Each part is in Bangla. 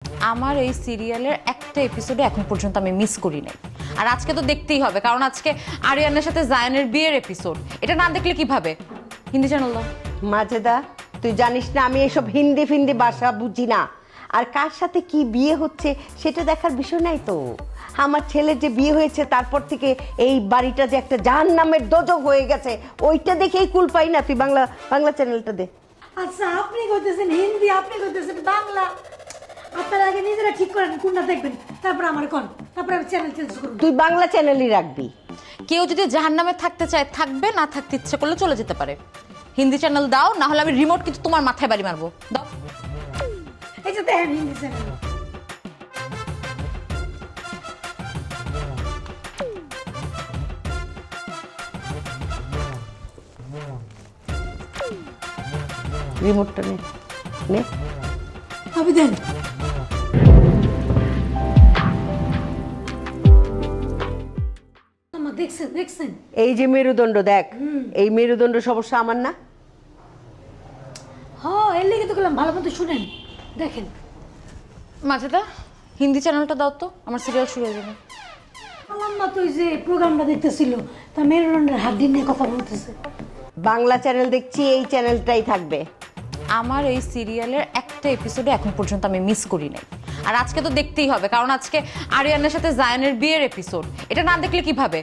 আমার এই সিরিয়ালের একটা এপিসোডে এখন পর্যন্ত আমি মিস করি নাই। আর আজকে তো দেখতেই হবে, কারণ আজকে আরিয়ানের সাথে জায়ানের বিয়ের এপিসোড। এটা না দেখলে কিভাবে? হিন্দি চ্যানেল দাও। মাজেদা, তুই জানিস না আমি এসব হিন্দি ফিন্দি ভাষা বুঝি না। আর কার সাথে কি বিয়ে হচ্ছে সেটা দেখার বিষয় নাই তো। আমার ছেলের যে বিয়ে হয়েছে তারপর থেকে এই বাড়িটা যে একটা জাহান্নামের দোজখ হয়ে গেছে, ওইটা দেখেই কুল পাই না। তুই বাংলা চ্যানেলটা দে। আচ্ছা, আপনি কইতেছেন হিন্দি, আপনি কইতেছেন বাংলা। আপনারা আগে নিজেরা ঠিক করেন কোনটা দেখবেন, তারপর আমার কোন, তারপর আমি চ্যানেল চেঞ্জ করব। তুই বাংলা চ্যানেলই রাখবি। কেউ যদি জাহান্নামে থাকতে চায় থাকবে, না থাকতে ইচ্ছে করলে চলে যেতে পারে। হিন্দি চ্যানেল দাও, না হলে আমি রিমোট কিন্তু তোমার মাথায় বাড়ি মারবো। দাও। এই যে দেখেন হিন্দি চ্যানেল। রিমোটটা নে। আপনি দেন। দেখছেন এই যে মেরুদণ্ড দেখ, এই মেরুদণ্ড সমস্যা আমার না। হ্যাঁ, এর লেগে তো গেলাম, ভালো মতো শুনেন দেখেন। মাজেদা, হিন্দি চ্যানেলটা দাও তো, আমার সিরিয়াল শুরু হয়ে যাবে। আম্মা তো ওই যে প্রোগ্রামটা দেখতেছিল, তা মেরুদণ্ডের হাড্ডি নিয়ে কথা বলতেছে। বাংলা চ্যানেল দেখছি, এই চ্যানেলটাই থাকবে। আমার এই সিরিয়ালের একটা এপিসোডে এখন পর্যন্ত আমি মিস করি নাই। আর আজকে তো দেখতেই হবে, কারণ আজকে আরিয়ানের সাথে জায়ানের বিয়ের এপিসোড। এটা না দেখলে কিভাবে?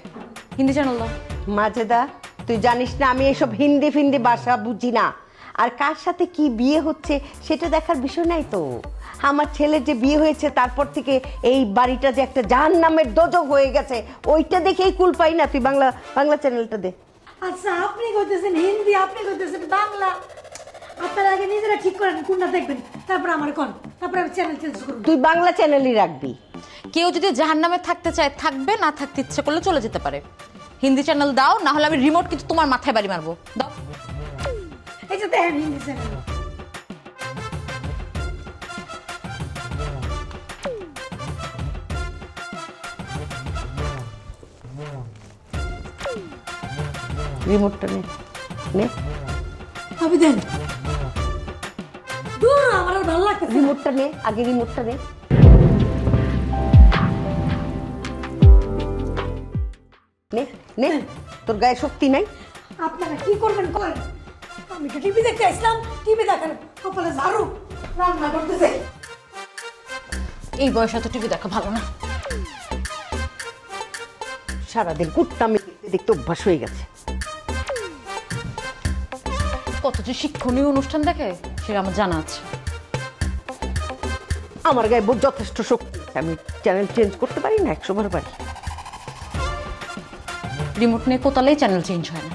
হিন্দি চ্যানেল দাও। মাজেদা, তুই জানিস না আমি এসব হিন্দি ফিন্দি ভাষা বুঝি না। আর কার সাথে কি বিয়ে হচ্ছে সেটা দেখার বিষয় নাই তো। আমার ছেলের যে বিয়ে হয়েছে তারপর থেকে এই বাড়িটা যে একটা জাহান্নামের দোজখ হয়ে গেছে, ওইটা দেখেই কুল পাই না। তুই বাংলা চ্যানেলটা দে। আচ্ছা, আপনি কইতেছেন হিন্দি, আপনি কইতেছেন বাংলা। আপনারা আগে নিজেরা ঠিক করেন কোনটা দেখবেন, তারপর আমার কোন, তারপর আমি চ্যানেল চেঞ্জ করব। তুই বাংলা চ্যানেলই রাখবি। কেউ যদি জাহান্নামে থাকতে চায় থাকবে, না থাকতে ইচ্ছে করলে চলে যেতে পারে। হিন্দি চ্যানেল দাও, না হলে আমি রিমোট কিন্তু তোমার মাথায় বাড়ি মারবো। দাও। এই যে দেখেন হিন্দি চ্যানেল। রিমোটটা নে। আপনি দেন। দূর, আমার আর ভালো লাগতেছে না। রিমোটটা নে, আগে রিমোটটা নে। নে, তোর গায়ে শক্তি নাই। আপনারা কি করবেন করেন, আমি তো টিভি দেখতে আসলাম, টিভি দেখার কপালে ঝাড়ু, রান্না করতেছে। এই বয়সে তো টিভি দেখা ভালো না। সারাদিন কুট্টামি দেখতে অভ্যাস হয়ে গেছে। কত যে শিক্ষণীয় অনুষ্ঠান দেখে সেটা আমার জানা আছে। আমার গায়ে যথেষ্ট শক্তি, আমি চ্যানেল চেঞ্জ করতে পারি না, 100 বার পারি। রিমোট নিয়ে কোতালেই চ্যানেল চেঞ্জ হয় না।